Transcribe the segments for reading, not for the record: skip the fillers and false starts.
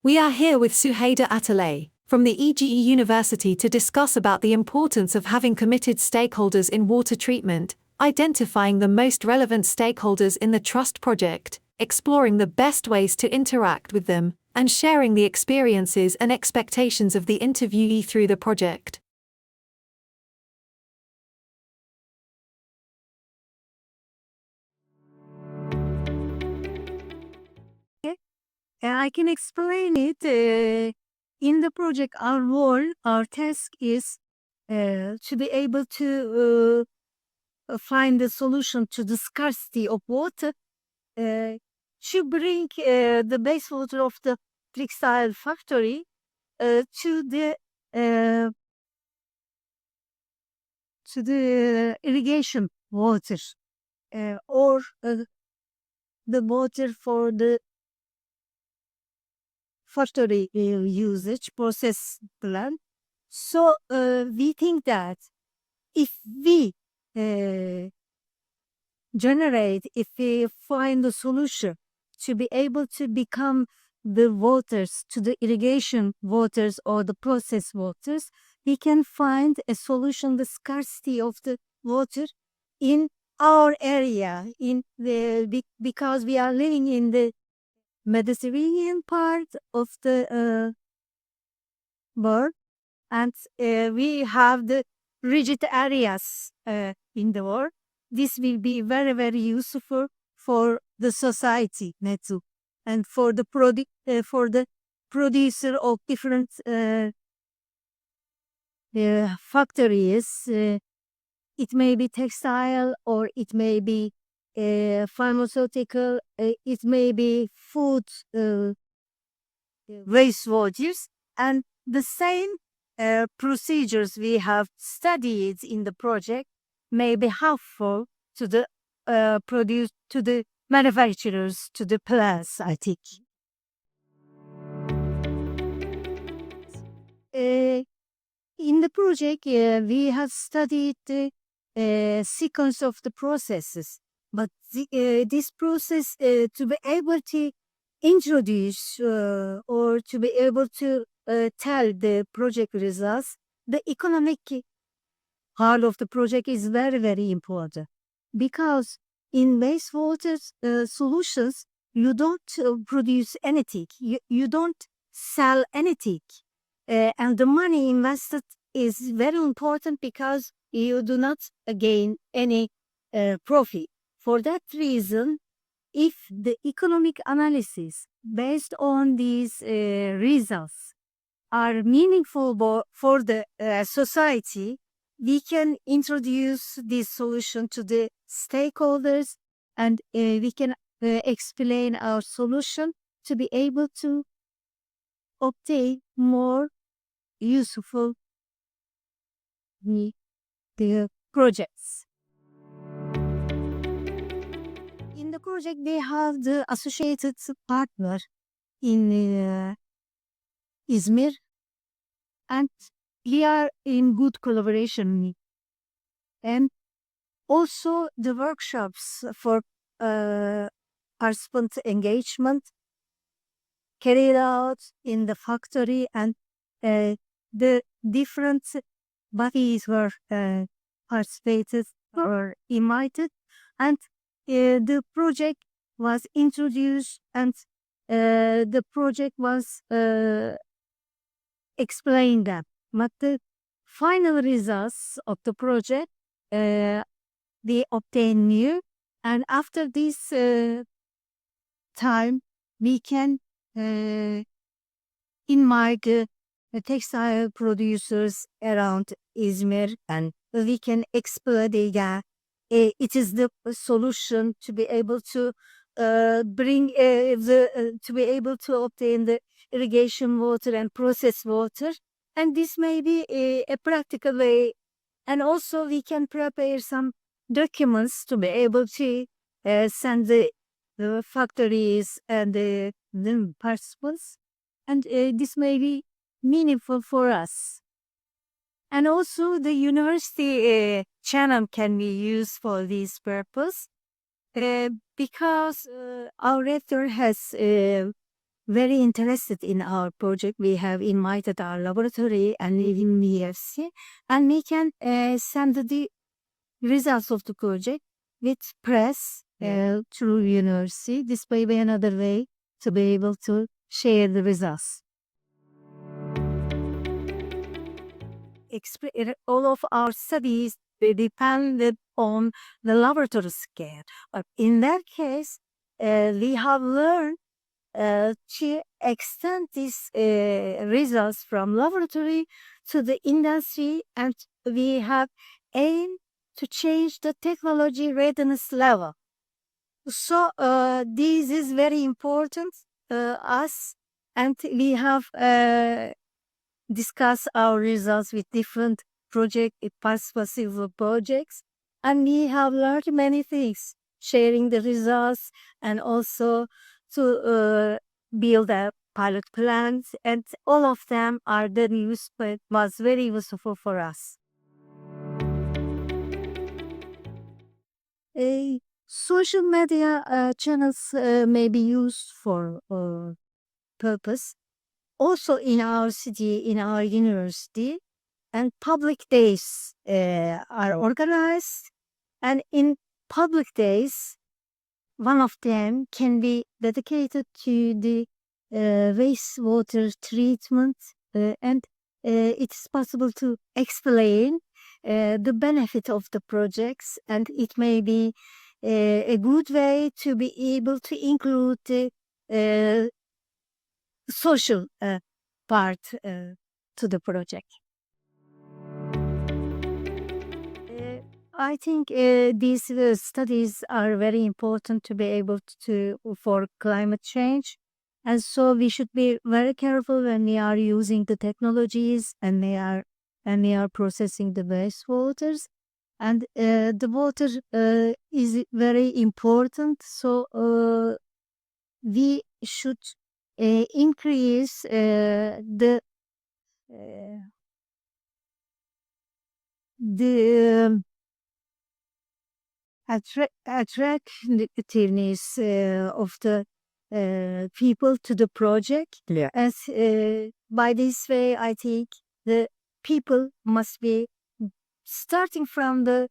We are here with Suheyda Ataläy from the EGE University to discuss about the importance of having committed stakeholders in water treatment, identifying the most relevant stakeholders in the trust project, exploring the best ways to interact with them, and sharing the experiences and expectations of the interviewee through the project. I can explain it. In the project, our role, our task is to be able to find the solution to the scarcity of water, to bring the wastewater of the textile factory to the irrigation water, or the water for the factory usage process plant. So we think that if we if we find a solution to be able to become the waters to the irrigation waters or the process waters, we can find a solution the scarcity of the water in our area because we are living in the Mediterranean part of the world, and we have the rigid areas in the world. This will be very, very useful for the society, Netu, and for the producer of different factories. It may be textile, or it may be pharmaceutical, it may be food wastewaters, and the same procedures we have studied in the project may be helpful to the to the manufacturers, to the plants, I think. In the project, we have studied the sequence of the processes, but this process to be able to introduce or to be able to tell the project results, the economic part of the project is very, very important, because in wastewater solutions, you don't produce anything, you don't sell anything, and the money invested is very important because you do not gain any profit. For that reason, if the economic analysis based on these results are meaningful for the society, we can introduce this solution to the stakeholders, and we can explain our solution to be able to obtain more useful the projects. In the project, we have the associated partner in Izmir, and we are in good collaboration. And also the workshops for participant engagement carried out in the factory, and the different bodies were participated or invited, and the project was introduced, and the project was explained that. But the final results of the project, they obtain new, and after this time, we can invite the textile producers around Izmir, and we can explore it is the solution to be able to bring to be able to obtain the irrigation water and process water, and this may be a practical way. And also we can prepare some documents to be able to send the factories and the participants, and this may be meaningful for us. And also the university channel can be used for this purpose, because our rector has very interested in our project. We have invited our laboratory and in EFC, and we can send the results of the project with press through university. This may be another way to be able to share the results. All of our studies, they depended on the laboratory scale. But in that case, we have learned to extend these results from laboratory to the industry, and we have aimed to change the technology readiness level. So this is very important us, and we have discussed our results with different possible projects, and we have learned many things, sharing the results and also to build a pilot plans, and all of them are very useful, was very useful for us. Social media channels may be used for purpose. Also in our city, in our university, and public days are organized. And in public days, one of them can be dedicated to the wastewater treatment, and it's possible to explain the benefit of the projects, and it may be a good way to be able to include the social part to the project. I think these studies are very important to be able to for climate change, and so we should be very careful when we are using the technologies and we are processing the wastewaters, and the water is very important. So we should increase the attractiveness of the people to the project. Yeah. As by this way, I think the people must be starting from the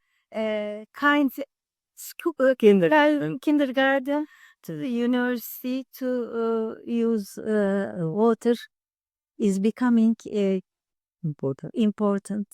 school, kindergarten to the university to use water is becoming Important. important.